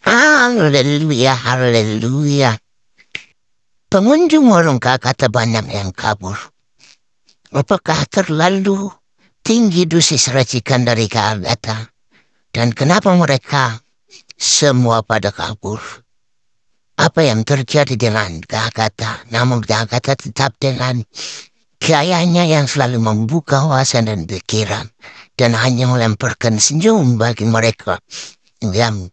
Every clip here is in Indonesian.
Haleluya, haleluya. Pengunjung warung kata banyak yang kabur. Apakah terlalu tinggi dosis racikan dari Kak? Dan kenapa mereka semua pada kabur? Apa yang terjadi dengan Kak? Namun Kak tetap dengan gayanya yang selalu membuka wawasan dan pikiran. Dan hanya melemparkan senyum bagi mereka yang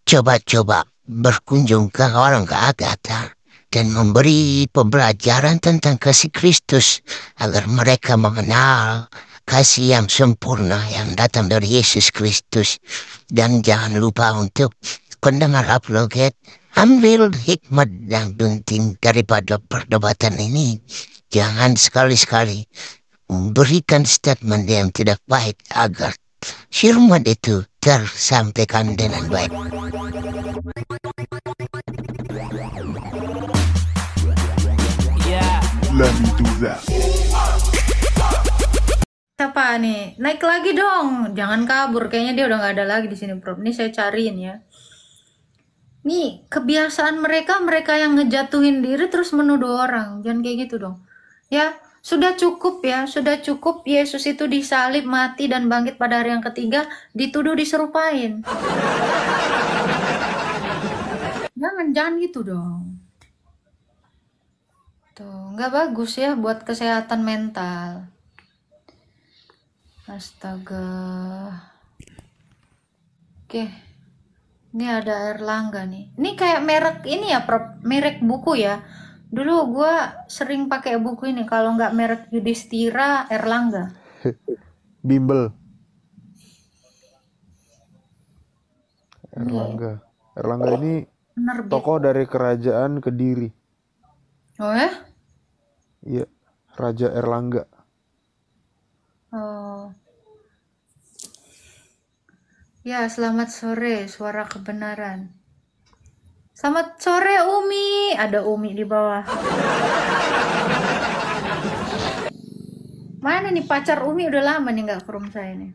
coba-coba berkunjung ke orang Agatha dan memberi pembelajaran tentang kasih Kristus agar mereka mengenal kasih yang sempurna yang datang dari Yesus Kristus. Dan jangan lupa untuk pendengar Apologet, ambil hikmat yang penting daripada perdebatan ini. Jangan sekali-sekali memberikan statement yang tidak baik agar firman itu tersampaikan dengan baik. Let me do that. Siapa nih? Naik lagi dong. Jangan kabur. Kayaknya dia udah nggak ada lagi di sini, Prof. Ini saya cariin ya. Nih, kebiasaan mereka yang ngejatuhin diri terus menuduh orang. Jangan kayak gitu dong. Ya, sudah cukup ya. Sudah cukup Yesus itu disalib, mati, dan bangkit pada hari yang ketiga, dituduh diserupain. Jangan gitu dong. Tuh, nggak bagus ya buat kesehatan mental. Astaga. Oke. Ini ada Erlangga nih. Ini kayak merek ini ya, Prof. Merek buku ya. Dulu gua sering pakai buku ini. Kalau nggak merek Yudhistira, Erlangga. Bimbel. Iya. Erlangga ini Penerbit. tokoh dari kerajaan Kediri. Oh ya? Iya, Raja Erlangga. Oh. Ya, selamat sore, suara kebenaran. Selamat sore, Umi. Ada Umi di bawah. Mana nih pacar Umi? Udah lama nih nggak ke room saya nih.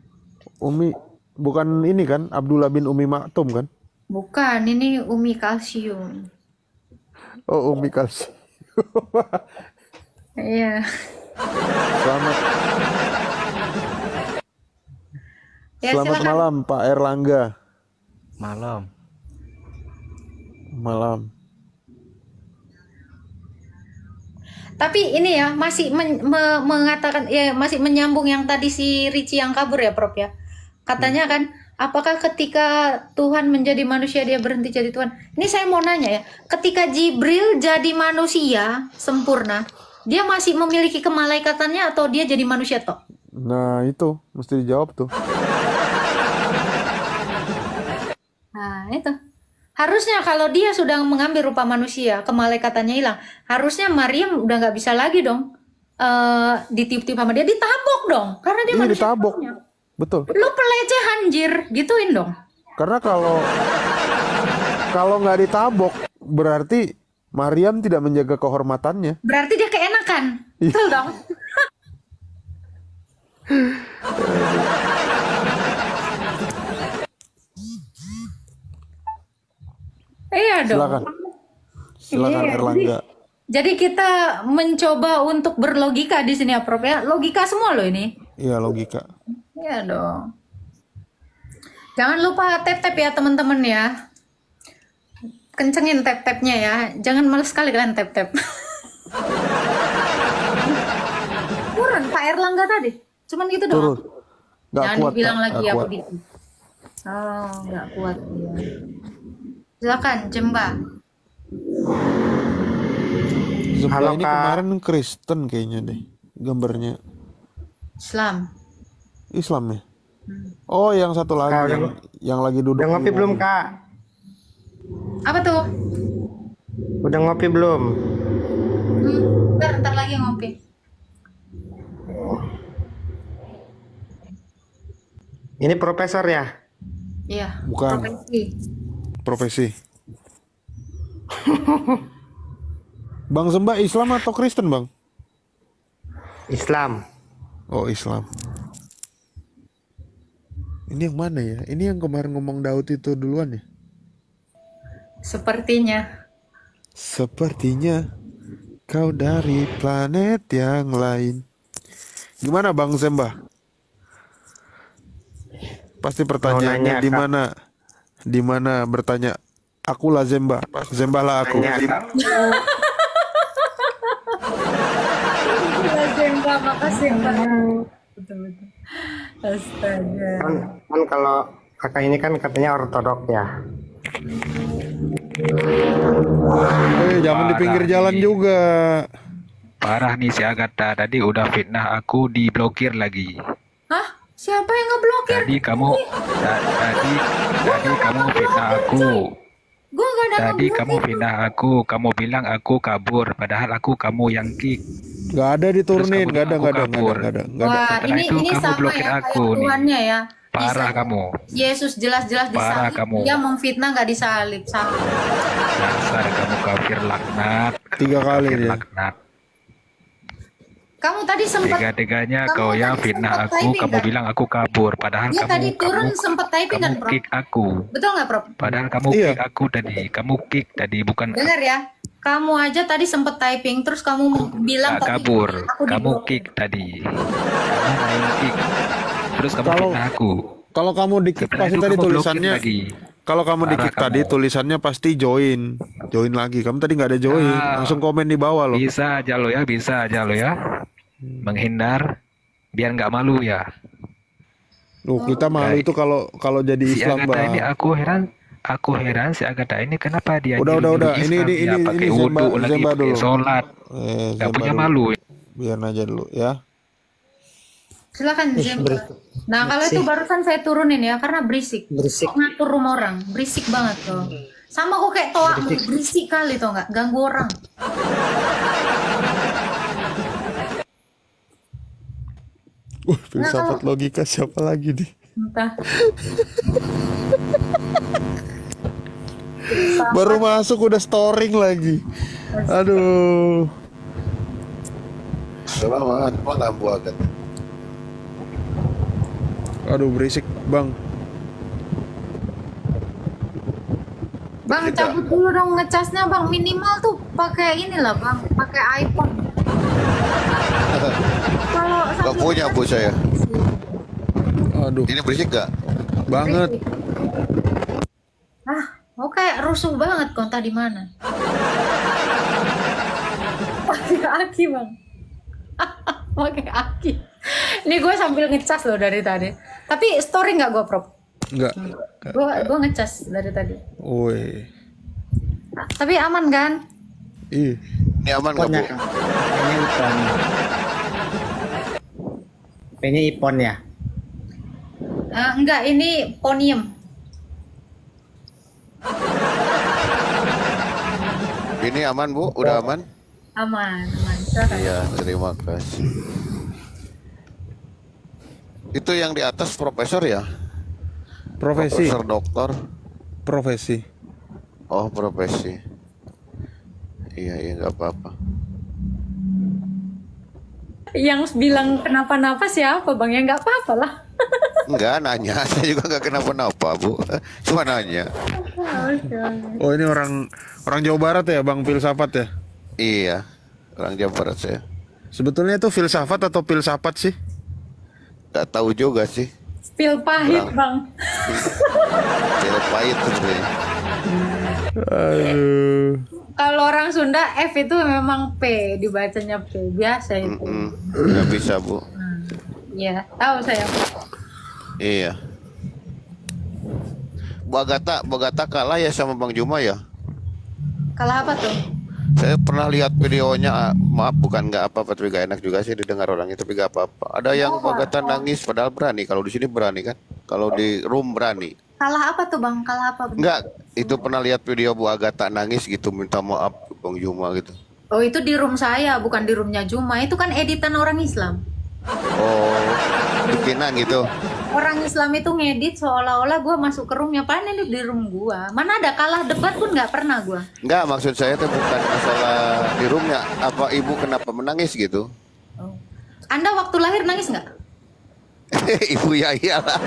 Umi, bukan ini kan? Abdullah bin Umi Maktum kan? Bukan, ini Umi kalsium. Oh, Umi Kalsi. Iya. Selamat Ya, Selamat silakan. malam Pak Erlangga. Malam. Malam. Tapi ini ya masih mengatakan ya masih menyambung yang tadi si Ricci yang kabur ya, Prof ya. Katanya kan apakah ketika Tuhan menjadi manusia dia berhenti jadi Tuhan? Ini saya mau nanya ya, ketika Jibril jadi manusia sempurna, dia masih memiliki kemalaikatannya atau dia jadi manusia toh? Nah, itu mesti dijawab tuh. Nah, itu. Harusnya kalau dia sudah mengambil rupa manusia, kemalaikatannya hilang. Harusnya Maryam udah nggak bisa lagi dong ditiup-tiup sama dia, ditabok dong. Karena dia Iya, manusia. ditabok. Betul. Lu peleceh anjir, gituin dong. Karena kalau nggak ditabok, berarti Maryam tidak menjaga kehormatannya. Berarti dia keenakan. Betul dong. Iya dong. Silakan Iya, Erlangga. Jadi kita mencoba untuk berlogika di sini ya, Prof ya. Logika semua loh ini. Iya, logika. Iya dong. Jangan lupa tap-tap ya teman-teman ya. Kencengin tap-tapnya ya. Jangan males sekali kalian tap-tap. Kurang Pak Erlangga tadi. Cuman gitu Turun. doang. Nggak Jangan kuat, dibilang Pak. lagi Nggak ya kuat. begitu. Oh, nggak kuat ya. Silakan Jemba. Zebra Halo, ini Kak. kemarin Kristen kayaknya deh. Gambarnya Islam. Islam ya? Oh, yang satu lagi Kak, yang lagi duduk Udah di ngopi belum, mobil. Kak? Apa tuh? Udah ngopi belum? Ntar lagi ngopi. Ini profesor ya? Iya. Bukan. Profesi. Bang Zemba Islam atau Kristen, Bang? Islam. Oh, Islam. Ini yang mana ya? Ini yang kemarin ngomong Daud itu duluan ya? Sepertinya. Sepertinya kau dari planet yang lain. Gimana Bang Zemba? Pasti pertanyaannya nanya, di Kak. mana? Di mana bertanya? Akulah Zemba. Zemba lah aku. Tanya, Kak. Zemba, makasih Mbak. Betul-betul. Astaga. Kan kalau kakak ini kan katanya ortodok ya. Jangan di pinggir jalan juga. Parah nih si Agatha, tadi udah fitnah aku, diblokir lagi. Hah? Siapa yang ngeblokir? Tadi kamu fitnah aku. Gue gak ada Tadi kamu ngeblokir. fitnah aku, kamu bilang aku kabur, padahal aku kamu yang kick. Gak ada diturunin, Terus gak ada, kamu gak ada, kabur. gak ada, gak ada. Wah, Setelah ini itu kamu sama blokir ya aku kayak nih. Tuhannya ya. Parah Isa- kamu. Yesus jelas-jelas Parah disalib. kamu. Dia memfitnah gak disalib. Sama. Dasar kamu kafir laknat. 3 kali Kafir dia. laknat. Kamu tadi sempat Tiga-tiganya kamu kau yang tadi fitnah sempat aku, typing, kamu kan? bilang aku kabur, padahal Dia tadi turun sempat typing kan, kamu Bro? kick aku. Betul nggak, Prof? Padahal kamu Iya. kick aku tadi, kamu kick tadi bukan Dengar ya. Kamu aja tadi sempat typing terus kamu bilang Nggak tadi kabur, aku kamu diblokir. kick tadi. Kamu main kick. Terus kamu Kalau- fitnah aku. Kalau kamu di kick Setelah pasti itu tadi kamu blokir tulisannya. lagi. Kalau kamu di Parah kick tadi kamu. tulisannya pasti join lagi. Kamu tadi nggak ada join, Ah. langsung komen di bawah loh. Bisa aja lo ya, bisa aja lo ya. Menghindar biar nggak malu ya. Kita malu Baik. itu kalau jadi Si Islam, Agatha ini Bang. aku heran si Agatha ini kenapa dia Udah. nyuruh Ini Islam ya, pakai Zemba, wudhu lagi, Zemba pakai dulu. sholat, nggak Zemba punya dulu. malu. Biar aja dulu ya. Silakan Zemba. Nah, kalau itu barusan saya turunin ya karena berisik. Berisik. Kok ngatur rumah orang, berisik banget tuh. Sama kok kayak toa berisik kali tuh nggak ganggu orang. Filsafat logika siapa lagi nih? Entah. Baru masuk udah storing lagi. Aduh. Selamat malam Bu Agatha. Aduh berisik, Bang. Bang, cabut dulu dong ngecasnya Bang, minimal tuh pakai inilah Bang, pakai iPhone. Kalau Gak sambil punya Bu saya. Aduh, Ini berisik gak? banget. Oke, rusuh banget kontak di mana? Pakai aki Bang. Pakai aki. Ini gue sambil ngecas loh dari tadi. Tapi story nggak gue Prof? Enggak. Gue ngecas dari tadi. Woi. Tapi aman kan? Ih, Ini aman gak Bu? Iponnya, Kak. Kayaknya ipon. Kayaknya ipon ya. Enggak, ini ponium. Ini aman Bu? Udah aman? Aman. Silakan. Iya, terima kasih. Itu yang di atas profesor ya? profesi, Profesor doktor. profesi. Oh, profesi. Iya, nggak apa-apa. Yang bilang kenapa-napa siapa Bang? Ya nggak apa-apa lah. Enggak, nanya. Saya juga nggak kenapa-napa Bu. Cuma nanya. Oh, ini orang Jawa Barat ya, Bang, filsafat ya? Iya, orang Jawa Barat saya. Sebetulnya itu filsafat atau filsafat sih? Nggak tahu juga sih. Pil pahit Bang. Tidak pahit sebenarnya. Aduh. Kalau orang Sunda F itu memang P, dibacanya P. Biasa itu. Nggak bisa Bu. Iya, tahu saya. Iya. Bu Agatha kalah ya sama Bang Juma ya? Kalah apa tuh? Saya pernah lihat videonya, maaf bukan nggak apa-apa tapi nggak enak juga sih didengar orangnya tapi nggak apa-apa. Ada yang Bu Agatha nangis padahal berani, kalau di sini berani kan? Kalau di room berani. Kalah apa tuh Bang? Kalah apa? Enggak, itu pernah lihat video Bu Agatha nangis gitu minta maaf ke Bang Juma gitu. Oh itu di room saya, bukan di roomnya Juma. Itu kan editan orang Islam. Oh, bikinan gitu. Orang Islam itu ngedit seolah-olah gue masuk ke roomnya. Padahal ini di room gue. Mana ada kalah debat pun nggak pernah gue. Enggak, maksud saya itu bukan masalah di roomnya. Apa ibu kenapa menangis gitu? Oh. Anda waktu lahir nangis nggak? Ibu ya iyalah.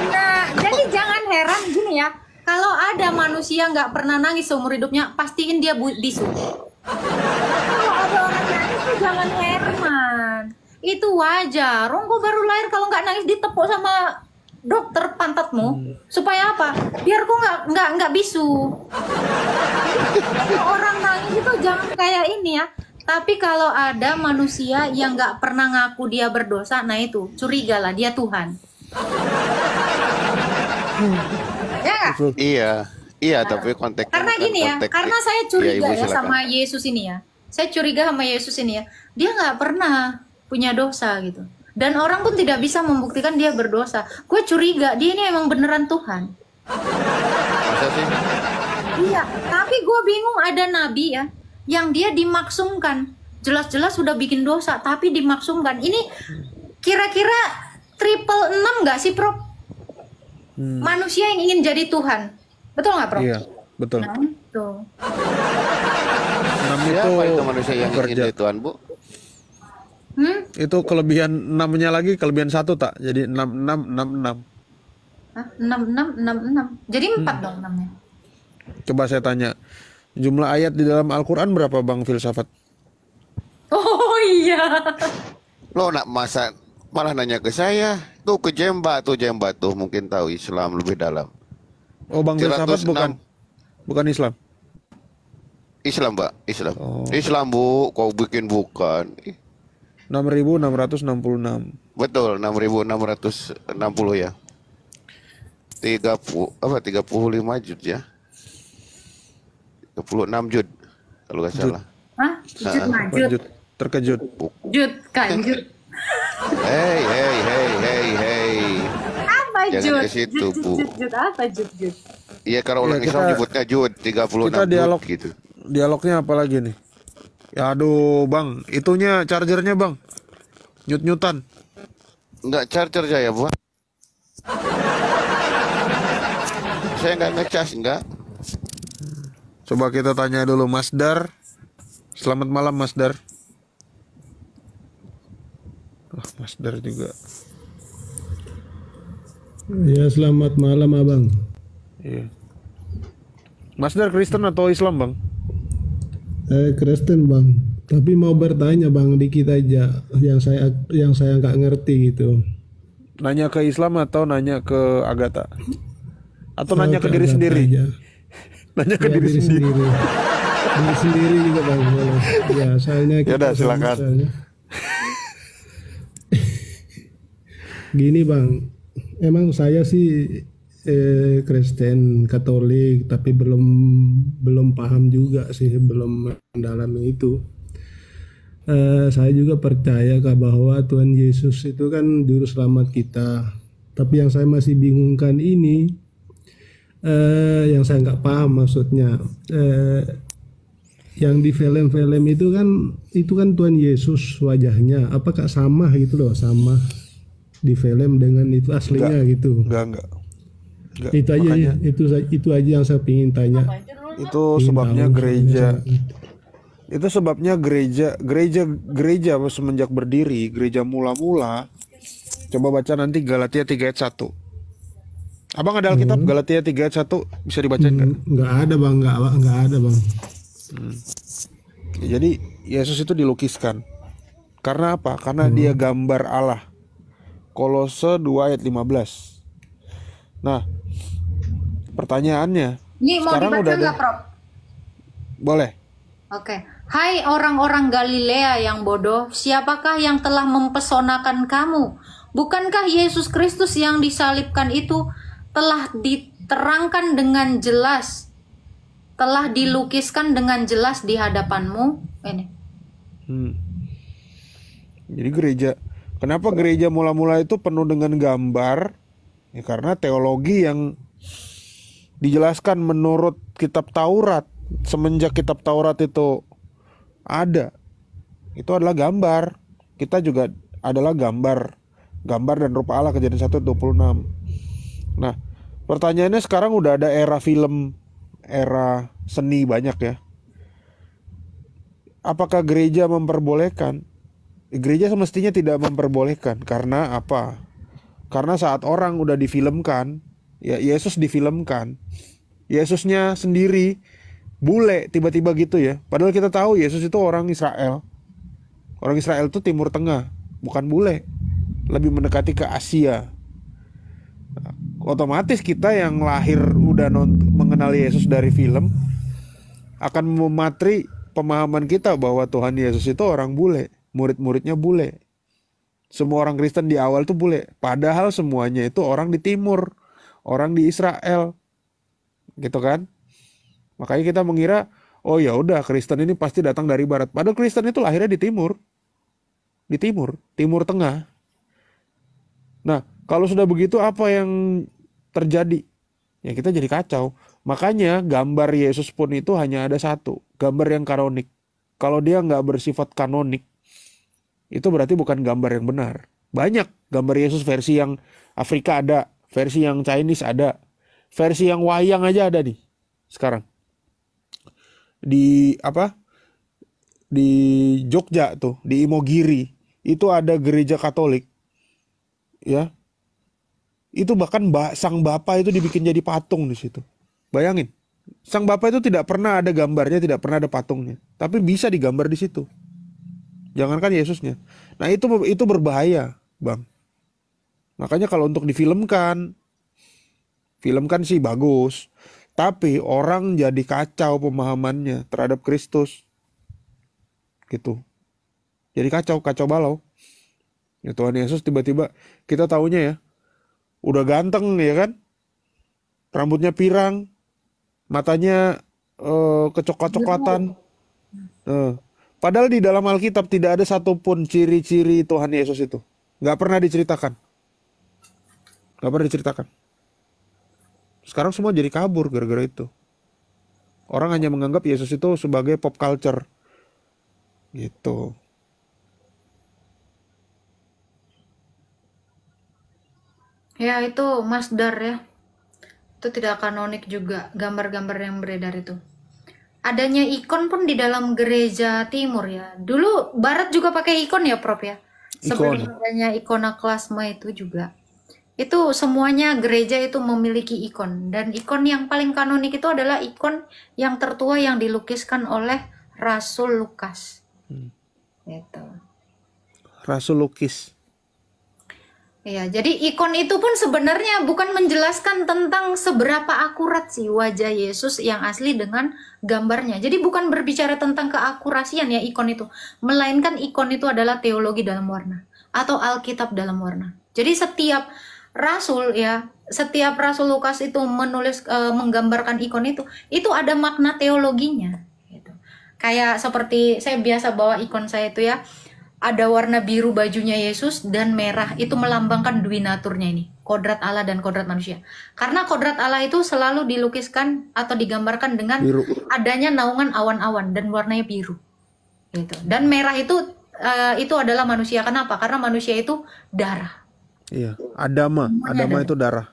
Nah, jadi jangan heran gini ya. Kalau ada manusia nggak pernah nangis seumur hidupnya, pastiin dia bisu. Kalau ada orang nangis tuh jangan heran. Itu wajar. Ronggo baru lahir kalau nggak nangis ditepuk sama dokter pantatmu. Supaya apa? Biar kok nggak bisu. Kalau orang nangis itu jangan kayak ini ya. Tapi kalau ada manusia yang nggak pernah ngaku dia berdosa, nah itu curigalah dia Tuhan. Ya nggak? Iya, tapi konteksnya Karena bukan gini ya, konteks- karena saya Iya, curiga Ibu, ya silakan. sama Yesus ini ya. Saya curiga sama Yesus ini ya. Dia nggak pernah punya dosa gitu. Dan orang pun tidak bisa membuktikan dia berdosa. Gue curiga dia ini emang beneran Tuhan. Masa sih? Iya, tapi gue bingung ada nabi ya yang dia dimaksumkan. Jelas-jelas sudah bikin dosa, tapi dimaksumkan. Ini kira-kira triple 6 nggak sih, Prof? Manusia yang ingin jadi Tuhan. Betul nggak, Prof? Iya, betul. Nah, itu. 6 Siapa itu manusia yang ingin kerja. jadi Tuhan, Bu? Itu kelebihan 6-nya lagi kelebihan 1 tak? Jadi 6. Hah? 6. Jadi 4 dong 6-nya. Coba saya tanya, jumlah ayat di dalam Al-Quran berapa Bang Filsafat? Oh iya. Lo nak masa malah nanya ke saya? Tuh ke Jemba tuh mungkin tahu Islam lebih dalam. Oh Bang Filsafat 306. bukan Islam? Islam, Mbak, Islam. Oh. Islam, Bu, kau bikin bukan. 6.666. Betul, 6.660 ya. 35 juz ya. 36 juz kalau nggak salah. Hah? Jut majut. Lanjut. Terkejut. Jut kanjut. Hey. Apa Jangan jut? ke situ, Bu. Jut apa jut? Iya, kalau orang Iya, Islam kita- nyebutnya juz, 36 Kita dialog juz gitu. Dialognya apa lagi nih? Ya aduh Bang, itunya chargernya Bang. Nyut-nyutan. Enggak charger saya, Bu. Saya nggak ngecas, enggak. Coba kita tanya dulu Mas Dar. Selamat malam Mas Dar. Mas Dar juga. Ya, selamat malam Abang. Iya. Mas Dar Kristen atau Islam Bang? Kristen Bang. Tapi mau bertanya Bang dikit aja yang saya nggak ngerti gitu. Nanya ke Islam atau nanya ke Agatha? Atau nanya ke Ke diri Agatha sendiri? aja. Nanya ke Ya, diri sendiri. Diri sendiri juga Bang. Boleh. Ya, soalnya kita Yaudah, silakan. soalnya. Gini Bang, emang saya sih Kristen Katolik tapi belum paham juga sih, belum mendalami itu. Saya juga percaya bahwa Tuhan Yesus itu kan juru selamat kita. Tapi yang saya masih bingungkan ini, yang saya nggak paham maksudnya, yang di film-film itu kan Tuhan Yesus wajahnya, apakah sama gitu loh, sama di film dengan itu aslinya gitu? Enggak. Itu aja, Makanya itu aja yang saya ingin tanya. itu Ingin sebabnya tahu gereja. sebenarnya. Itu sebabnya gereja semenjak berdiri, gereja mula-mula. Coba baca nanti Galatia 3 ayat 1. Abang ada Alkitab Galatia 3 ayat 1 bisa dibacain nggak? Nggak ada Bang, nggak ada Bang. Ya, jadi Yesus itu dilukiskan. Karena apa? Karena dia gambar Allah. Kolose 2 ayat 15. Nah, pertanyaannya, Ini mau sekarang dibaca udah ada. nggak, Prof? Boleh. Oke. Hai orang-orang Galilea yang bodoh, siapakah yang telah mempesonakan kamu? Bukankah Yesus Kristus yang disalibkan itu telah diterangkan dengan jelas, telah dilukiskan dengan jelas di hadapanmu? Ini. Jadi kenapa gereja mula-mula itu penuh dengan gambar? Ya karena teologi yang dijelaskan menurut kitab Taurat. Semenjak kitab Taurat itu ada, itu adalah gambar. Kita juga adalah gambar dan rupa Allah, Kejadian 1:26. Nah, pertanyaannya sekarang udah ada era film, era seni banyak ya. Apakah gereja memperbolehkan? Gereja semestinya tidak memperbolehkan. Karena apa? Karena saat orang udah difilmkan, ya Yesus difilmkan, Yesusnya sendiri bule tiba-tiba gitu ya. Padahal kita tahu Yesus itu orang Israel. Orang Israel itu Timur Tengah, bukan bule. Lebih mendekati ke Asia. Otomatis kita yang lahir udah mengenal Yesus dari film akan mematri pemahaman kita bahwa Tuhan Yesus itu orang bule, murid-muridnya bule. Semua orang Kristen di awal tuh bule, padahal semuanya itu orang di timur, orang di Israel. Gitu kan? Makanya kita mengira, oh ya udah Kristen ini pasti datang dari barat. Padahal Kristen itu lahirnya di timur. Di timur, Timur Tengah. Nah, kalau sudah begitu apa yang terjadi? Ya kita jadi kacau. Makanya gambar Yesus pun itu hanya ada satu, gambar yang kanonik. Kalau dia nggak bersifat kanonik, itu berarti bukan gambar yang benar. Banyak gambar Yesus versi yang Afrika ada, versi yang Chinese ada, versi yang wayang aja ada nih sekarang. Di di Jogja tuh, di Imogiri itu ada gereja Katolik, ya. Itu bahkan sang Bapa itu dibikin jadi patung di situ. Bayangin, sang Bapa itu tidak pernah ada gambarnya, tidak pernah ada patungnya, tapi bisa digambar di situ. Jangankan Yesusnya. Nah itu berbahaya, Bang. Makanya kalau untuk difilmkan, sih bagus, tapi orang jadi kacau pemahamannya terhadap Kristus, gitu. Jadi kacau balau. Ya Tuhan Yesus tiba-tiba kita taunya ya, udah ganteng ya kan, rambutnya pirang, matanya kecoklat-coklatan. Padahal di dalam Alkitab tidak ada satupun ciri-ciri Tuhan Yesus itu, nggak pernah diceritakan. Sekarang semua jadi kabur gara-gara itu. Orang hanya menganggap Yesus itu sebagai pop culture, gitu. Ya itu masdar ya. Itu tidak kanonik juga gambar-gambar yang beredar itu. Adanya ikon pun di dalam gereja timur ya. Dulu barat juga pakai ikon ya Prof ya. Sebelum adanya ikonoklasme itu juga. Itu semuanya gereja itu memiliki ikon. Dan ikon yang paling kanonik itu adalah ikon yang tertua yang dilukiskan oleh Rasul Lukas. Gitu. Rasul Lukis. Ya, jadi ikon itu pun sebenarnya bukan menjelaskan tentang seberapa akurat sih wajah Yesus yang asli dengan gambarnya. Jadi bukan berbicara tentang keakurasian ya ikon itu. Melainkan ikon itu adalah teologi dalam warna. Atau Alkitab dalam warna. Jadi setiap Rasul ya, setiap Rasul Lukas itu menulis, menggambarkan ikon itu ada makna teologinya. Gitu. Kayak seperti saya biasa bawa ikon saya itu ya. Ada warna biru bajunya Yesus dan merah itu melambangkan duinaturnya ini, kodrat Allah dan kodrat manusia. Karena kodrat Allah itu selalu dilukiskan atau digambarkan dengan biru. Adanya naungan awan-awan dan warnanya biru. Gitu. Dan merah itu adalah manusia. Kenapa? Karena manusia itu darah. Iya, Adama itu darah.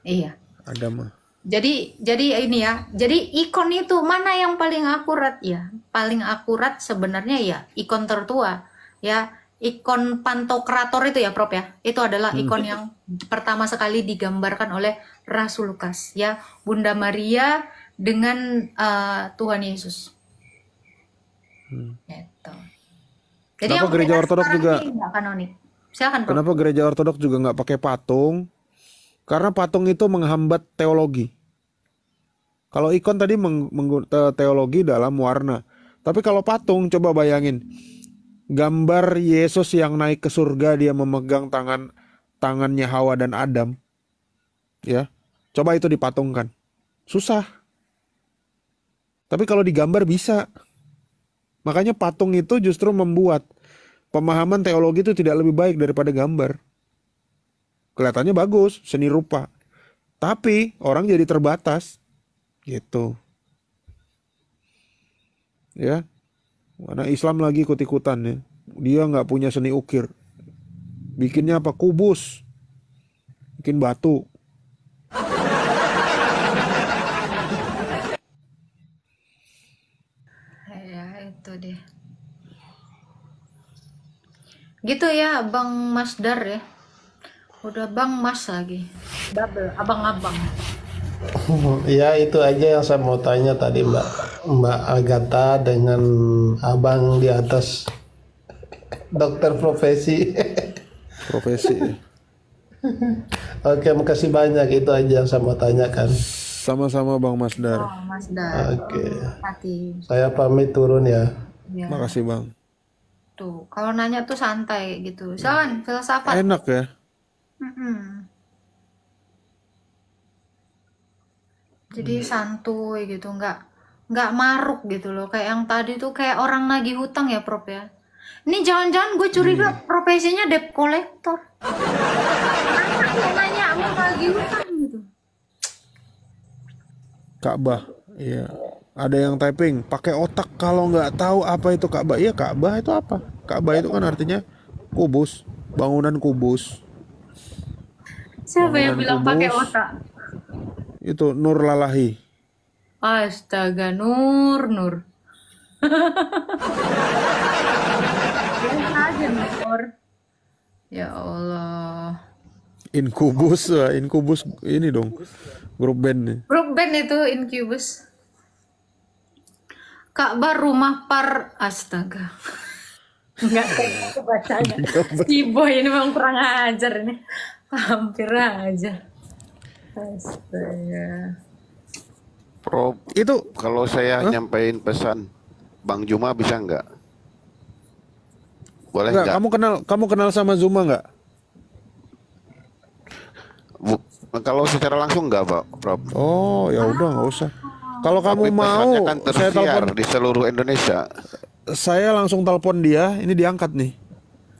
Iya. Adama. Jadi ini ya. Jadi ikon itu mana yang paling akurat ya? Paling akurat sebenarnya ya ikon tertua. Ya, ikon Pantokrator itu ya Prof ya. Itu adalah ikon yang pertama sekali digambarkan oleh Rasul Lukas ya, Bunda Maria dengan Tuhan Yesus. Gitu. Jadi kenapa gereja Ortodok juga kanonik? Silakan Prof. Kenapa gereja Ortodok juga nggak pakai patung? Karena patung itu menghambat teologi. Kalau ikon tadi teologi dalam warna. Tapi kalau patung, coba bayangin. Gambar Yesus yang naik ke surga, dia memegang tangannya Hawa dan Adam. Ya, coba itu dipatungkan. Susah. Tapi kalau digambar bisa. Makanya patung itu justru membuat pemahaman teologi itu tidak lebih baik daripada gambar. Kelihatannya bagus, seni rupa. Tapi orang jadi terbatas. Gitu. Ya. Karena Islam lagi ikut-ikutan ya. Dia nggak punya seni ukir. Bikinnya apa? Kubus. Bikin batu. Ya itu deh. Gitu ya Bang Masdar ya. Udah Bang Mas lagi. Double abang-abang. Ya itu aja yang saya mau tanya tadi Mbak Agatha dengan abang di atas dokter profesi. Profesi. Oke, makasih banyak, itu aja yang saya mau tanyakan. Sama-sama Bang Masdar. Oh, Mas Dar. Oke, Hati. saya pamit turun ya. Ya. Makasih Bang. Tuh, kalau nanya tuh santai gitu. Silakan, filsafat. Enak ya. Mm-mm. Jadi santuy gitu, nggak maruk gitu loh. Kayak yang tadi tuh kayak orang nagih hutang ya, Prof ya. Ini jangan-jangan gue curiga profesinya debt collector. Nanya mau nagih hutang gitu. Ka'bah. Iya. Ada yang typing pakai otak kalau nggak tahu apa itu Ka'bah. Iya, Ka'bah itu apa? Ka'bah itu kan artinya kubus, bangunan kubus. Siapa yang bilang Kubus. pakai otak? Itu Nur Lalahi. Astaga, Nur. Biasa aja, Nur. Ya Allah. Inkubus, Inkubus ini dong. Grup band nih. Grup band itu Incubus. Ka'bah rumah astaga. Enggak kayak gitu bacanya. Si boy ini memang kurang ajar ini. Hampir aja. Astaga. Prof, Itu kalau saya nyampein pesan Bang Juma bisa nggak? Boleh enggak, nggak? kamu kenal sama Zuma nggak? Kalau secara langsung nggak, Pak, Prof. Oh, ya udah nggak usah. Kalau kamu Tapi mau, pesannya kan saya tersiar telepon, di seluruh Indonesia. saya langsung telepon dia. Ini diangkat nih.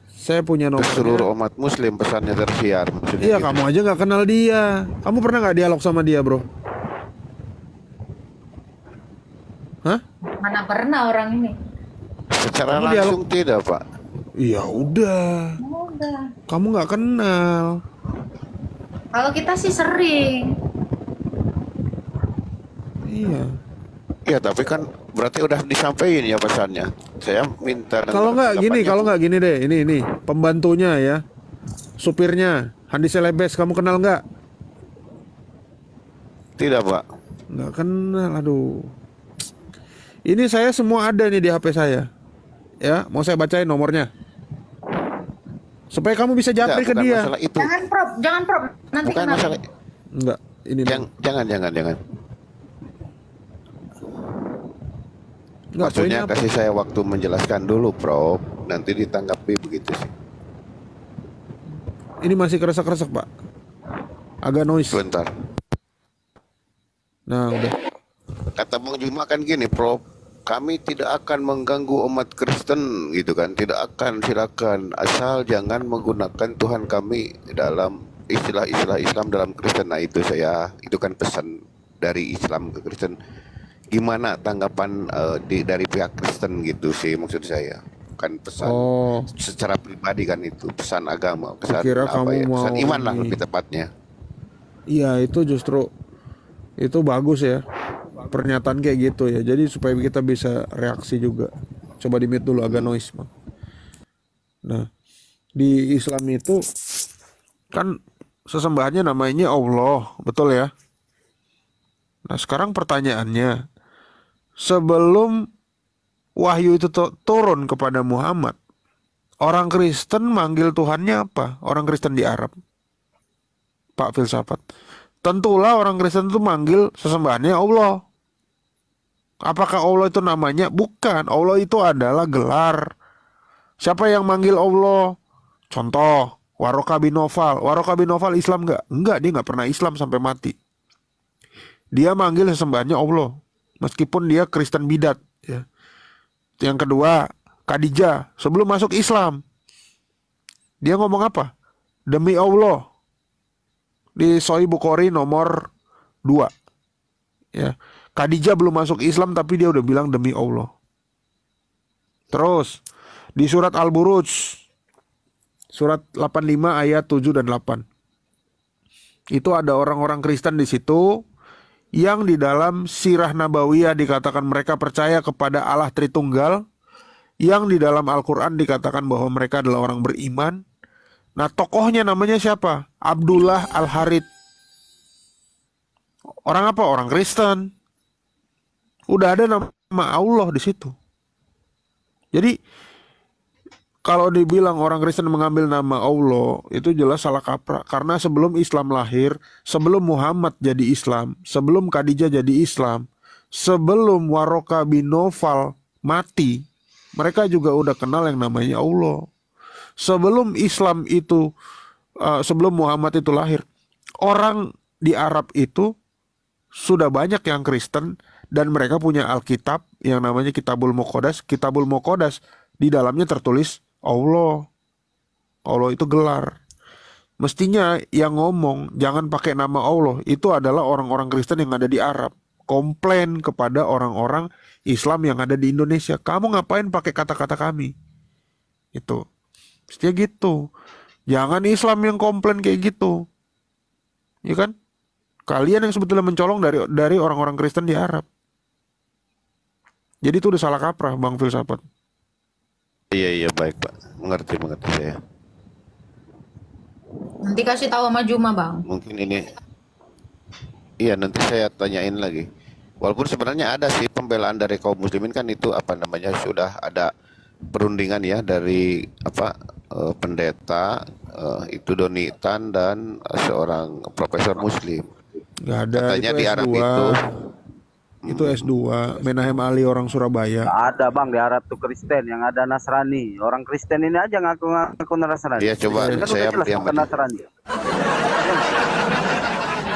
Saya punya Ke nomornya. seluruh umat Muslim pesannya tersiar. Maksudnya Iya, gitu. kamu aja nggak kenal dia. Kamu pernah nggak dialog sama dia, bro? Hah? Mana pernah orang ini? Secara Kamu langsung tidak, Pak. Iya udah. Udah. Kamu nggak kenal. Kalau kita sih sering. Iya. Iya, tapi kan berarti udah disampaikan ya pesannya. Saya minta Kalau nggak gini deh. Ini pembantunya ya, supirnya Handi Selebes. Kamu kenal nggak? Tidak, Pak. Nggak kenal. Aduh. Ini saya semua ada nih di HP saya. Ya, mau saya bacain nomornya. Supaya kamu bisa japri ke bukan dia. masalah itu. Jangan prop. Nanti Bukan kenapa? masalah. Enggak, ini Jangan. Enggak, Maksudnya poinnya apa? kasih saya waktu menjelaskan dulu, Prof. Nanti ditanggapi begitu sih. Ini masih keresek-keresek, Pak. Agak noise. Sebentar. Nah, udah. Kata Bang Juma kan gini, Prof. Kami tidak akan mengganggu umat Kristen gitu kan. Tidak akan, silakan. Asal jangan menggunakan Tuhan kami dalam istilah-istilah Islam dalam Kristen. Nah itu kan pesan dari Islam ke Kristen. Gimana tanggapan dari pihak Kristen gitu sih maksud saya. Kan pesan secara pribadi kan itu. Pesan agama. Pesan Kira apa kamu ya? mau Pesan iman lah ini. lebih tepatnya. Iya, itu justru itu bagus ya. Pernyataan kayak gitu ya. Jadi supaya kita bisa reaksi juga. Coba di mute dulu agak noise, Bang. Nah, di Islam itu kan sesembahannya namanya Allah, betul ya? Nah, sekarang pertanyaannya, sebelum wahyu itu turun kepada Muhammad, orang Kristen manggil Tuhannya apa? Orang Kristen di Arab, Pak Filsafat. Tentulah orang Kristen itu manggil sesembahannya Allah. Apakah Allah itu namanya? Bukan. Allah itu adalah gelar. Siapa yang manggil Allah? Contoh, Waroka bin Nawfal. Waroka bin Nawfal Islam nggak? Enggak, dia nggak pernah Islam sampai mati. Dia manggil sesembahannya Allah, meskipun dia Kristen bidat. Ya. Yang kedua, Khadijah sebelum masuk Islam, dia ngomong apa? Demi Allah. Di Sahih Bukhari nomor 2. Ya. Khadijah belum masuk Islam tapi dia udah bilang demi Allah. Terus di surat Al-Buruj surat 85 ayat 7 dan 8. Itu ada orang-orang Kristen di situ yang di dalam sirah nabawiyah dikatakan mereka percaya kepada Allah Tritunggal, yang di dalam Al-Qur'an dikatakan bahwa mereka adalah orang beriman. Nah, tokohnya namanya siapa? Abdullah Al-Harith. Orang apa? Orang Kristen. Udah ada nama Allah di situ. Jadi kalau dibilang orang Kristen mengambil nama Allah, itu jelas salah kaprah. Karena sebelum Islam lahir, sebelum Muhammad jadi Islam, sebelum Khadijah jadi Islam, sebelum Waroka bin Nawfal mati, mereka juga udah kenal yang namanya Allah. Sebelum Islam itu, sebelum Muhammad itu lahir, orang di Arab itu sudah banyak yang Kristen dan mereka punya Alkitab yang namanya Kitabul Muqaddas. Kitabul Muqaddas di dalamnya tertulis Allah. Allah itu gelar. Mestinya yang ngomong jangan pakai nama Allah itu adalah orang-orang Kristen yang ada di Arab. Komplain kepada orang-orang Islam yang ada di Indonesia. Kamu ngapain pakai kata-kata kami? Itu. Mestinya gitu. Jangan Islam yang komplain kayak gitu. Ya kan? Kalian yang sebetulnya mencolong dari orang-orang Kristen di Arab. Jadi itu udah salah kaprah, Bang Filsafat. Iya baik Pak, mengerti saya. Nanti kasih tahu sama Juma, Bang. Mungkin ini, iya nanti saya tanyain lagi. Walaupun sebenarnya ada sih pembelaan dari kaum muslimin kan itu apa namanya sudah ada perundingan ya dari pendeta itu Doni Tan dan seorang profesor muslim. Gak ada. Katanya itu di Arab S2. Itu S2 Menahem Ali orang Surabaya. Nggak ada bang di Arab tuh Kristen, yang ada Nasrani. Orang Kristen ini aja ngaku Nasrani. Iya coba kan saya udah jelas bukan Nasrani.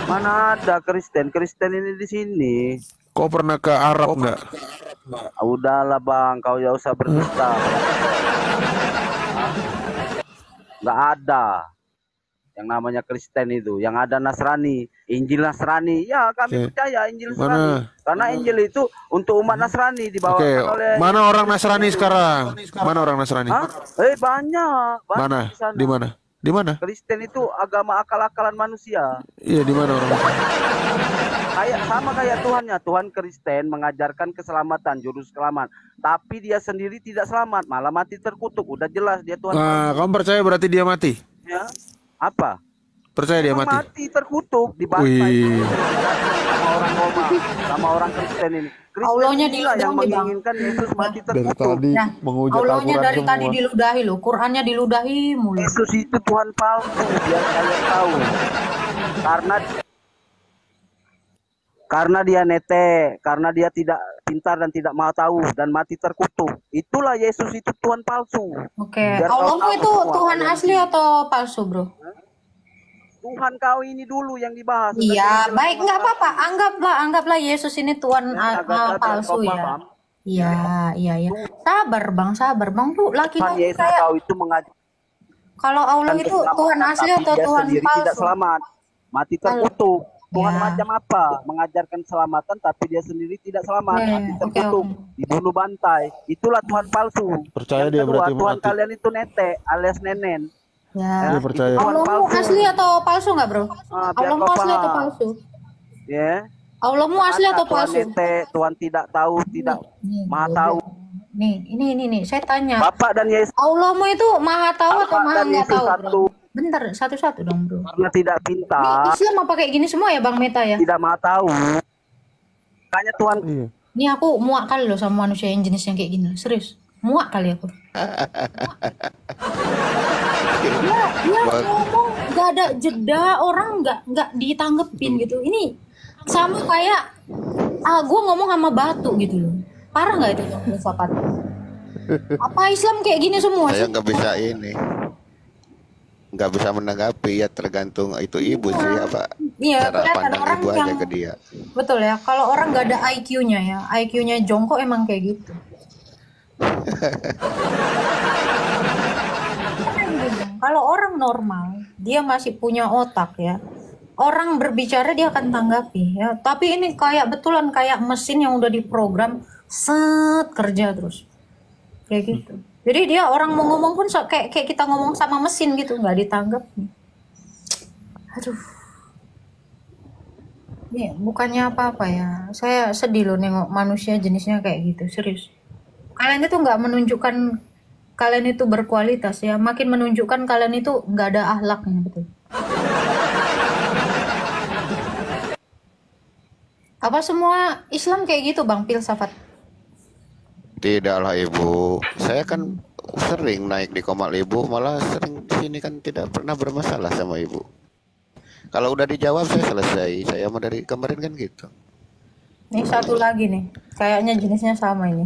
Mana ada Kristen ini di sini. Kau pernah ke Arab nggak? Udahlah bang, kau ya usah berdusta. Nggak ada yang namanya Kristen itu, yang ada Nasrani, Injil Nasrani. Ya kami percaya Injil Nasrani. Karena Injil itu untuk umat Nasrani dibawakan oleh. Mana orang Nasrani sekarang? Mana orang Nasrani? Banyak. Mana? Di mana? Di mana? Kristen itu agama akal-akalan manusia. Iya, di mana orang Nasrani? Kayak Tuhannya. Tuhan Kristen mengajarkan keselamatan, juru selamat. Tapi dia sendiri tidak selamat, malah mati terkutuk. Udah jelas dia Tuhan. Nah, kamu percaya berarti dia mati? Ya. Apa? Percaya dia mati? Mati terkutuk, dibantai sama orang Roma, sama orang Kristen ini. Allahnya yang menginginkan Yesus mati terkutuk. Dari tadi Allahnya dari tadi diludahi loh, Qurannya diludahi mulu. Yesus itu Tuhan palsu, biar kalian tahu. Karena dia nete, karena dia tidak pintar dan tidak mau tahu dan mati terkutuk. Itulah Yesus itu Tuhan palsu. Oke, Allahmu itu Tuhan asli atau palsu, bro? Tuhan kau ini dulu yang dibahas. Iya, baik, nggak apa-apa. Anggaplah Yesus ini Tuhan palsu ya. Iya. Sabar bang, tuh laki-laki kayak. Kau itu mengajar. Kalau Allah itu Tuhan asli atau Tuhan palsu? Tidak selamat, mati terkutuk. Tuhan macam apa? Mengajarkan keselamatan tapi dia sendiri tidak selamat, mati terkutuk, dibunuh bantai. Itulah Tuhan palsu. Percaya dia berarti Tuhan mati. kalian itu nete alias nenen. Ya. Dia percaya. Allahmu asli atau palsu nggak, bro? Allahmu asli atau palsu? Ya. Allahmu asli atau palsu? Tuhan nete, Tuhan tidak tahu, tidak maha tahu. Nih, saya tanya. Bapak dan Yesus. Allahmu itu maha tahu atau maha nggak tahu? Satu. Bentar, satu-satu dong, bro. Karena tidak pintar. Ini Islam apa kayak gini semua ya, Bang Meta ya? Tidak maha tahu. Makanya Tuhan. Iya. Ini aku muak kali loh sama manusia yang jenis yang kayak gini. Serius, muak kali aku. Dia ngomong gak ada jeda, orang nggak ditanggepin gitu. Ini sama kayak gue ngomong sama batu gitu loh. Parah nggak itu filsafat? Apa Islam kayak gini semua? Saya nggak bisa nggak bisa menanggapi ya, tergantung itu ibu sih apa cara pandang orang ibu yang, aja ke dia. Betul ya, kalau orang nggak ada IQ-nya ya, IQ-nya jongkok emang kayak gitu. Kalau orang normal, dia masih punya otak ya. Orang berbicara dia akan tanggapi ya. Tapi ini kayak betulan kayak mesin yang udah diprogram kerja terus. Kayak gitu. Jadi dia orang mau ngomong pun kayak kita ngomong sama mesin gitu, nggak ditanggap. Aduh. Ini bukannya apa-apa ya. Saya sedih loh nengok manusia jenisnya kayak gitu, serius. Kalian itu nggak menunjukkan kalian itu berkualitas ya, makin menunjukkan kalian itu nggak ada akhlaknya, betul. Apa semua Islam kayak gitu Bang filsafat? Tidaklah Ibu, saya kan sering naik di Komal Ibu, malah sering di sini kan tidak pernah bermasalah sama Ibu. Kalau udah dijawab saya selesai, saya mau dari kemarin kan gitu. Ini satu lagi nih, kayaknya jenisnya sama ini.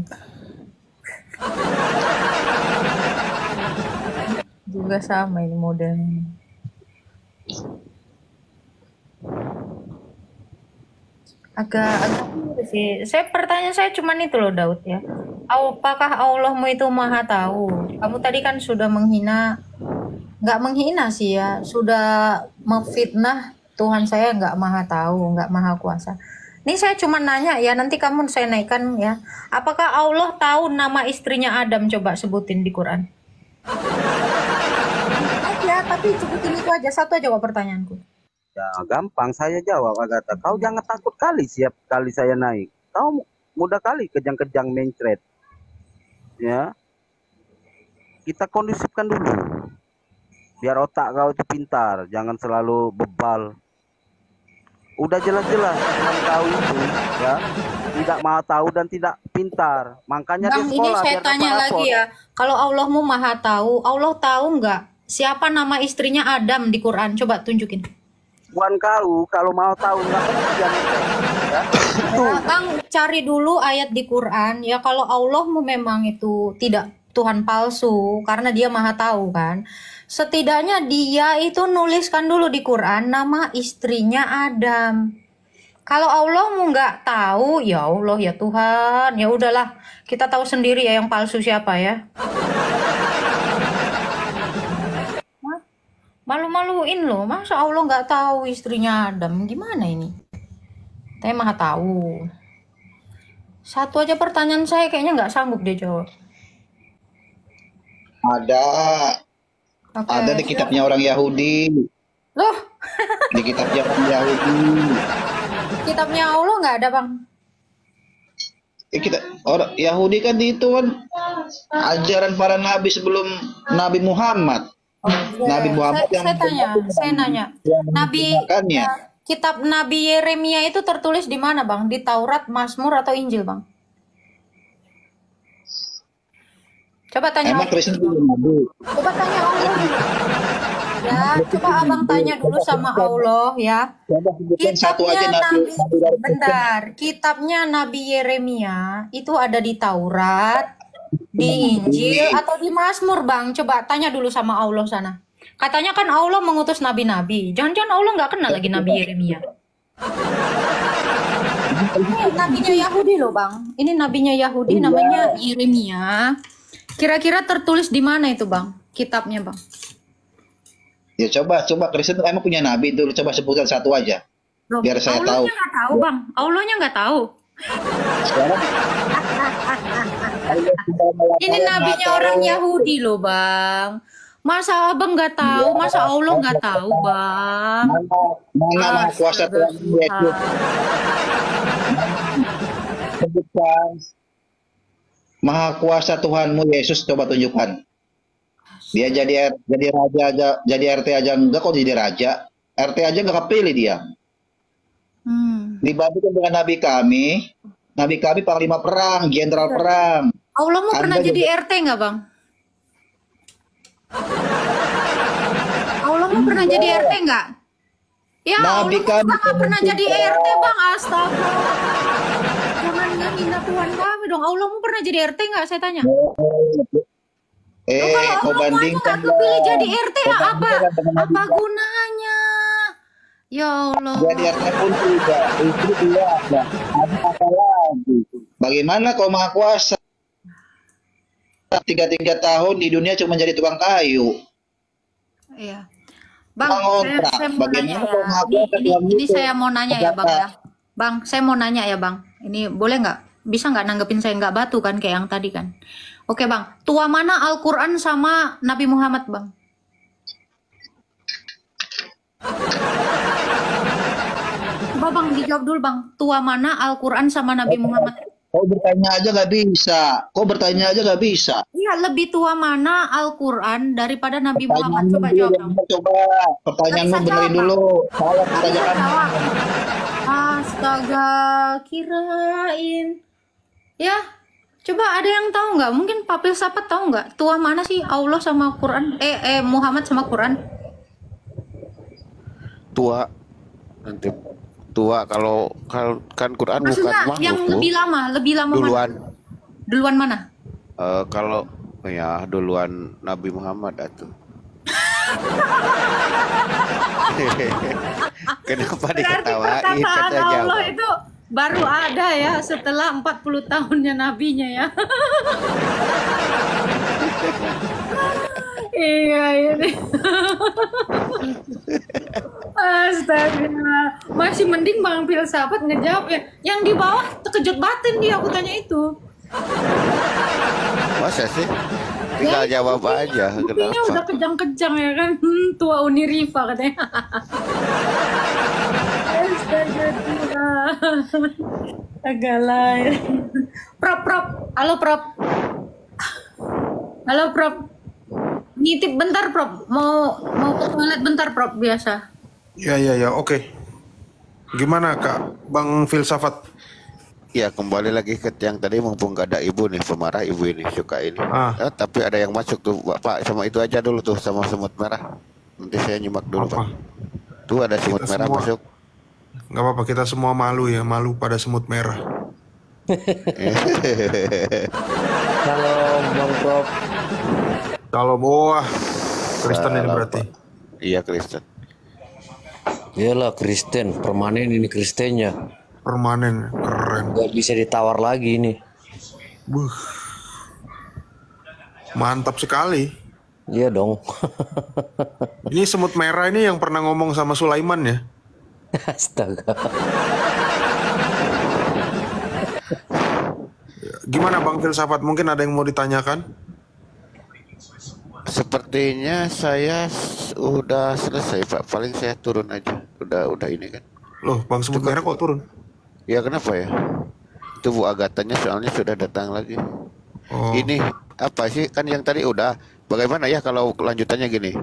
Juga sama ini modelnya. Agak sih. Pertanyaan saya cuman itu loh Daud ya. Apakah Allahmu itu maha tahu? Kamu tadi kan sudah menghina, nggak menghina sih ya, sudah memfitnah Tuhan saya nggak maha tahu, nggak maha kuasa. Ini saya cuma nanya ya, nanti kamu saya naikkan ya. Apakah Allah tahu nama istrinya Adam? Coba sebutin di Quran. Ya, tapi sebutin itu aja, satu aja kok pertanyaanku. Ya gampang saya jawab Agatha. Kau jangan takut kali siap kali saya naik. Kau mudah kali kejang-kejang mencret. Ya. Kita kondusifkan dulu. Biar otak kau itu pintar, jangan selalu bebal. Udah jelas-jelas Tuhan kau itu ya tidak mau tahu dan tidak pintar. Makanya Bang, dia sekolah. ini saya tanya lagi ya. Kalau Allahmu maha tahu, Allah tahu nggak siapa nama istrinya Adam di Quran? Coba tunjukin. Tuhan kau kalau mau tahu nggak ya. Bang, cari dulu ayat di Quran ya. Kalau Allahmu memang itu tidak Tuhan palsu karena dia maha tahu kan. Setidaknya dia itu nuliskan dulu di Quran nama istrinya Adam. Kalau Allah mau nggak tahu, ya Allah ya Tuhan, ya udahlah kita tahu sendiri ya yang palsu siapa ya. Malu-maluin loh, masa Allah nggak tahu istrinya Adam, gimana ini? Saya maha tahu. Satu aja pertanyaan saya kayaknya nggak sanggup dia jawab. Ada. Oke. Ada di kitabnya orang Yahudi. Loh, Di kitabnya orang Yahudi. kitabnya Allah nggak ada Bang. Kita orang Yahudi kan itu kan ajaran para nabi sebelum Nabi Muhammad. Nabi Muhammad Saya nanya. Nabi kitab Nabi Yeremia itu tertulis di mana Bang? Di Taurat, Mazmur atau Injil Bang? Coba tanya. Emang Kristen itu nabi? Coba tanya Allah dulu. Ya, coba abang tanya dulu sama Allah ya. Kitabnya kitabnya Nabi Yeremia itu ada di Taurat, di Injil atau di Mazmur Bang? Coba tanya dulu sama Allah sana. Katanya kan Allah mengutus nabi-nabi. Jangan-jangan Allah nggak kenal lagi Nabi Yeremia. Ini nabinya Yahudi loh Bang. Ini nabinya Yahudi namanya Yeremia. Kira-kira tertulis di mana itu Bang? Kitabnya Bang? Ya coba Kristen emang punya nabi itu, coba sebutkan satu aja. Loh, biar saya tahu. Allahnya nggak tahu Bang. Allahnya nggak tahu. Ini nabinya orang Yahudi loh Bang. Masa abang nggak tahu? Masa Allah nggak tahu Bang? Mana maha kuasa Tuhan Yesus? Sebutkan. Maha kuasa Tuhanmu Yesus, coba tunjukkan. Dia jadi raja aja, jadi RT aja enggak kok jadi raja. RT aja enggak kepilih dia. Dibandingkan dengan nabi kami panglima perang, jenderal perang. Allah mau pernah jadi RT enggak Bang? Allah mau pernah jadi RT enggak? Ya Nabi kami nggak pernah jadi RT Bang, astaga. Jangan menghina Tuhan kami dong. Allah mau pernah jadi RT nggak? Saya tanya. Kau bandingkan pilih jadi RT apa gunanya? Ya Allah. Jadi RT pun tidak, itu dia. Apa lagi? Bagaimana kau maha kuasa? 3 tahun di dunia cuma jadi tukang kayu. Iya. Bang, saya mau nanya ya. Ini saya mau nanya ya Bang ya. Bang, saya mau nanya ya Bang. Ini boleh nggak? Bisa nggak nanggepin saya nggak batu kan kayak yang tadi kan? Oke Bang, tua mana Al-Quran sama Nabi Muhammad Bang? Coba Bang dijawab dulu Bang. Tua mana Al-Quran sama Nabi Muhammad? Kau bertanya aja nggak bisa. Iya, lebih tua mana Al-Quran daripada Nabi Muhammad? Coba jawab dong. Coba pertanyaanmu benerin dulu. Salah pertanyaan. Astaga, kirain. Ya, coba ada yang tahu nggak? Mungkin Pak Filsafat tahu nggak? Tua mana sih Allah sama Quran? Muhammad sama Quran? Tua nanti tua kalau kan Quran Maksudnya bukan yang makhluk, lebih lama duluan. mana? Duluan mana? Kalau ya duluan Nabi Muhammad atuh. Kenapa Berarti diketawain perkataan kata Allah jawab? itu baru ada ya setelah 40 tahunnya nabinya ya. Iya ini. Astaga, masih mending Bang Filsafat ngejawab ya. Yang di bawah terkejut batin dia aku tanya itu. Masa sih? Tinggal jawab aja. Buktinya Kenapa? udah kejang-kejang ya kan. Tua Unirifa katanya. Astaga. Agak lain. Prop. Halo Prop. Halo Prop. Nitip bentar Prop. Mau ke toilet bentar Prop biasa. Ya, oke. Gimana Kak, Bang Filsafat? Ya kembali lagi ke yang tadi, mumpung gak ada ibu nih, pemarah ibu ini suka ini. Tapi ada yang masuk tuh Pak, sama itu aja dulu tuh, sama semut merah. Nanti saya nyimak dulu Pak. Tuh ada semut merah masuk. Gak apa-apa, kita semua malu ya, malu pada semut merah. Salam Bang Prof. Kalau bawah Kristen ini berarti. Iya Kristen. Iyalah Kristen, permanen ini Kristennya. Permanen, keren. Gak bisa ditawar lagi ini. Mantap sekali. Iya dong. Ini semut merah ini yang pernah ngomong sama Sulaiman ya? Astaga. Gimana Bang Filsafat? Mungkin ada yang mau ditanyakan? Sepertinya saya udah selesai Pak. Paling saya turun aja. Udah ini kan. Loh, Bang Semut Merah kok turun? Ya kenapa ya? Itu Bu Agatanya soalnya sudah datang lagi. Ini apa sih? Kan yang tadi udah. Bagaimana ya kalau lanjutannya gini?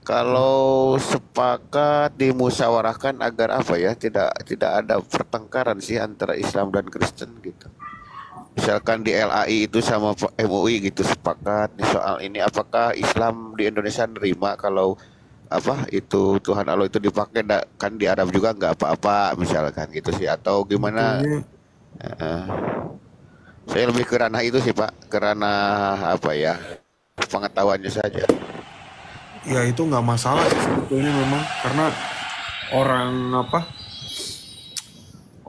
Kalau sepakat dimusyawarahkan agar apa ya? Tidak ada pertengkaran sih antara Islam dan Kristen gitu. Misalkan di LAI itu sama MUI gitu sepakat nih soal ini, apakah Islam di Indonesia nerima kalau apa itu Tuhan Allah itu dipakai kan di Arab juga nggak apa-apa misalkan gitu sih, atau gimana? Saya lebih ke ranah itu sih Pak, ke ranah apa ya, pengetahuannya saja. Ya itu nggak masalah sebetulnya memang, karena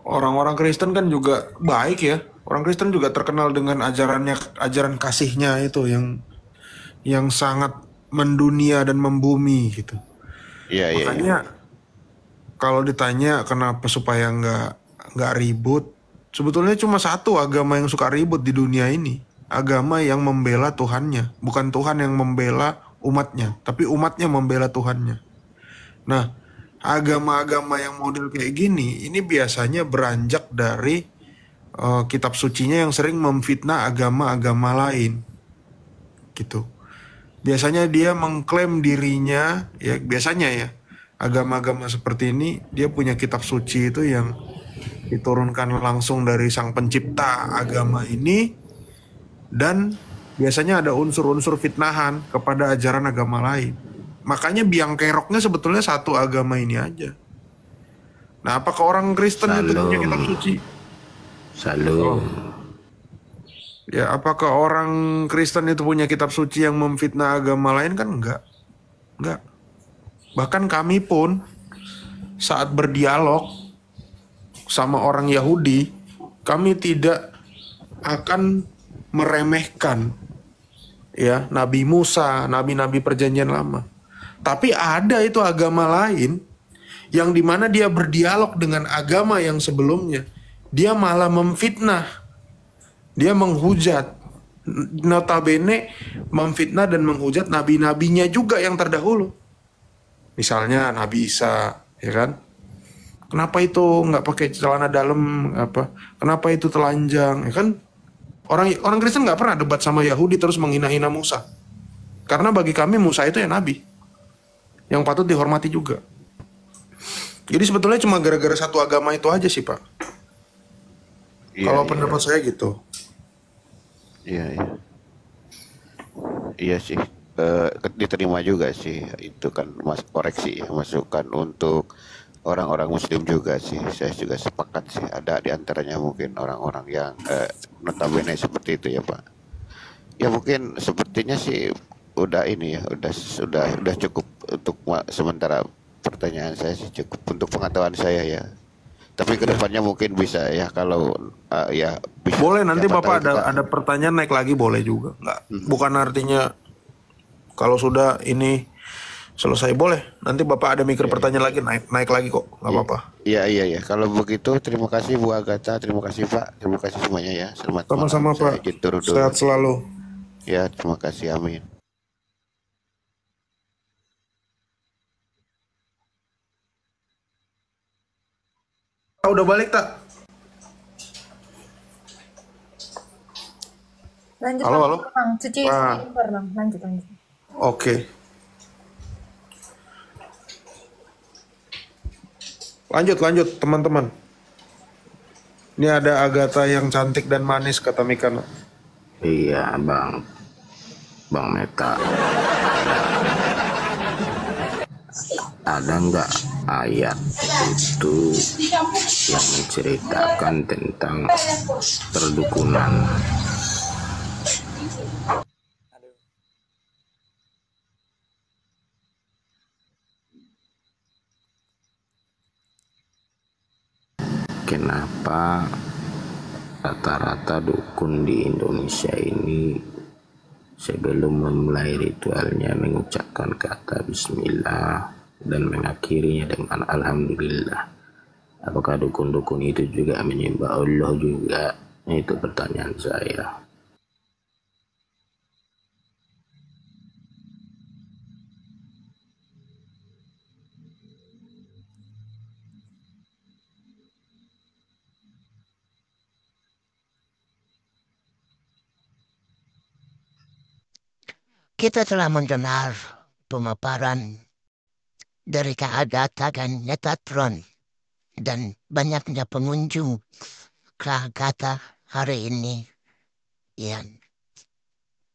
orang-orang Kristen kan juga baik ya. Orang Kristen juga terkenal dengan ajaran kasihnya itu yang sangat mendunia dan membumi gitu. Makanya kalau ditanya kenapa supaya nggak ribut, sebetulnya cuma satu agama yang suka ribut di dunia ini, agama yang membela Tuhannya, bukan Tuhan yang membela umatnya, tapi umatnya membela Tuhannya. Nah, agama-agama yang model kayak gini, ini biasanya beranjak dari kitab sucinya yang sering memfitnah agama-agama lain, gitu. Biasanya dia mengklaim dirinya, ya biasanya ya, agama-agama seperti ini dia punya kitab suci itu yang diturunkan langsung dari sang pencipta agama ini, dan biasanya ada unsur-unsur fitnahan kepada ajaran agama lain. Makanya biang keroknya sebetulnya satu agama ini aja. Nah, apakah orang Kristen itu punya kitab suci? Ya, apakah orang Kristen itu punya kitab suci yang memfitnah agama lain? Kan enggak. Bahkan kami pun saat berdialog sama orang Yahudi, kami tidak akan meremehkan ya Nabi Musa, nabi-nabi perjanjian lama. Tapi ada itu agama lain yang dimana dia berdialog dengan agama yang sebelumnya, dia malah memfitnah, dia menghujat, notabene memfitnah dan menghujat nabi-nabinya juga yang terdahulu. Misalnya Nabi Isa, ya kan? Kenapa itu nggak pakai celana dalam? Kenapa itu telanjang? Ya kan? Orang Kristen nggak pernah debat sama Yahudi terus menghina-hina Musa, karena bagi kami Musa itu ya nabi yang patut dihormati juga. Jadi sebetulnya cuma gara-gara satu agama itu aja sih Pak. Kalau pendapat saya gitu. Iya, iya. Iya sih. Diterima juga sih itu kan mas koreksi ya, masukan untuk orang-orang Muslim juga sih. Saya juga sepakat sih. Ada di antaranya mungkin orang-orang yang notabene seperti itu ya Pak. Ya mungkin sepertinya sih udah ini ya, udah cukup untuk sementara pertanyaan saya sih, cukup untuk pengetahuan saya ya. Tapi kedepannya mungkin bisa ya kalau ya bisa. Boleh nanti Bapak ada pertanyaan naik lagi boleh juga. Bukan artinya kalau sudah ini selesai boleh. Nanti Bapak ada mikir pertanyaan lagi naik lagi kok, nggak apa-apa. Iya. Kalau begitu terima kasih Bu Agatha, terima kasih Pak, terima kasih semuanya ya. Selamat malam. Sama-sama Pak. Sehat selalu. Ya terima kasih, amin. Udah balik tak? Lanjut. Halo. Bang. Cuci Bang. Lanjut. Oke. Lanjut teman-teman. Ini ada Agatha yang cantik dan manis kata Mikano. Iya Bang Meta. Ada nggak ayat itu yang menceritakan tentang perdukunan? Kenapa rata-rata dukun di Indonesia ini sebelum memulai ritualnya mengucapkan kata bismillah dan mengakhirinya dengan alhamdulillah? Apakah dukun-dukun itu juga menyembah Allah juga? Itu pertanyaan saya. Kita telah mendengar pemaparan dari Kak Agatha dan Netatron dan banyaknya pengunjung Kak Agatha hari ini yang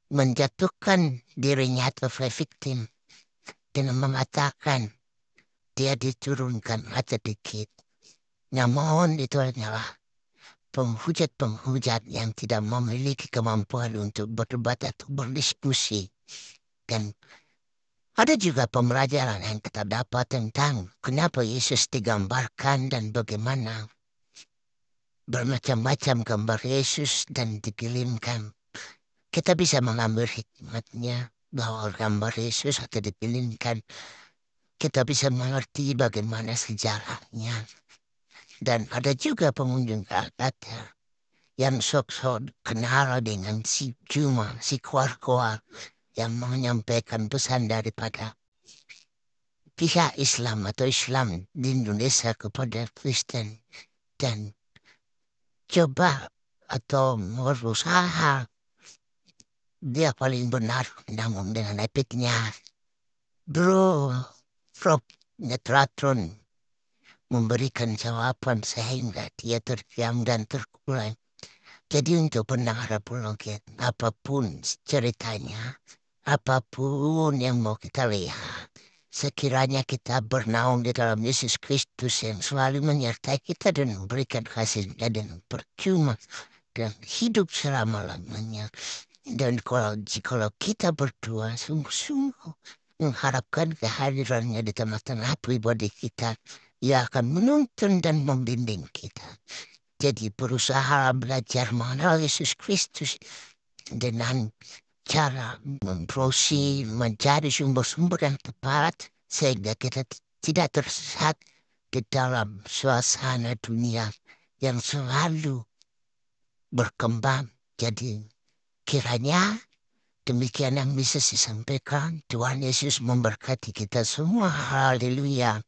menjatuhkan dirinya sebagai victim dengan mengatakan dia diturunkan sedikit. Namun itu adalah penghujat-penghujat yang tidak memiliki kemampuan untuk berdebat atau berdiskusi. Dan ada juga pembelajaran yang kita dapat tentang kenapa Yesus digambarkan dan bagaimana bermacam-macam gambar Yesus dan dikirimkan. Kita bisa mengambil hikmatnya bahwa gambar Yesus atau dikirimkan. Kita bisa mengerti bagaimana sejarahnya. Dan ada juga pengunjung Agatha yang sok-sok kenal dengan si Juma, si Kuar-Kuar, yang menyampaikan pesan daripada pihak Islam atau Islam di Indonesia kepada Kristen dan coba atau berusaha dia paling benar, namun dengan epiknya Prof. Netatron memberikan jawaban sehingga dia terdiam dan terkulai. Jadi untuk pendengar apologet, apapun ceritanya, apapun yang mau kita lihat, sekiranya kita bernaung di dalam Yesus Kristus yang selalu menyertai kita dan memberikan kasih-Nya dan percuma dan hidup selama-lamanya. Dan kalau kita berdua sungguh-sungguh mengharapkan kehadirannya di tengah-tengah pribadi kita, Ia akan menuntun dan membimbing kita. Jadi berusaha belajar mengenal Yesus Kristus dengan cara memprosi mencari sumber-sumber yang tepat sehingga kita tidak tersesat di dalam suasana dunia yang selalu berkembang. Jadi kiranya demikian yang bisa saya sampaikan. Tuhan Yesus memberkati kita semua. Haleluya.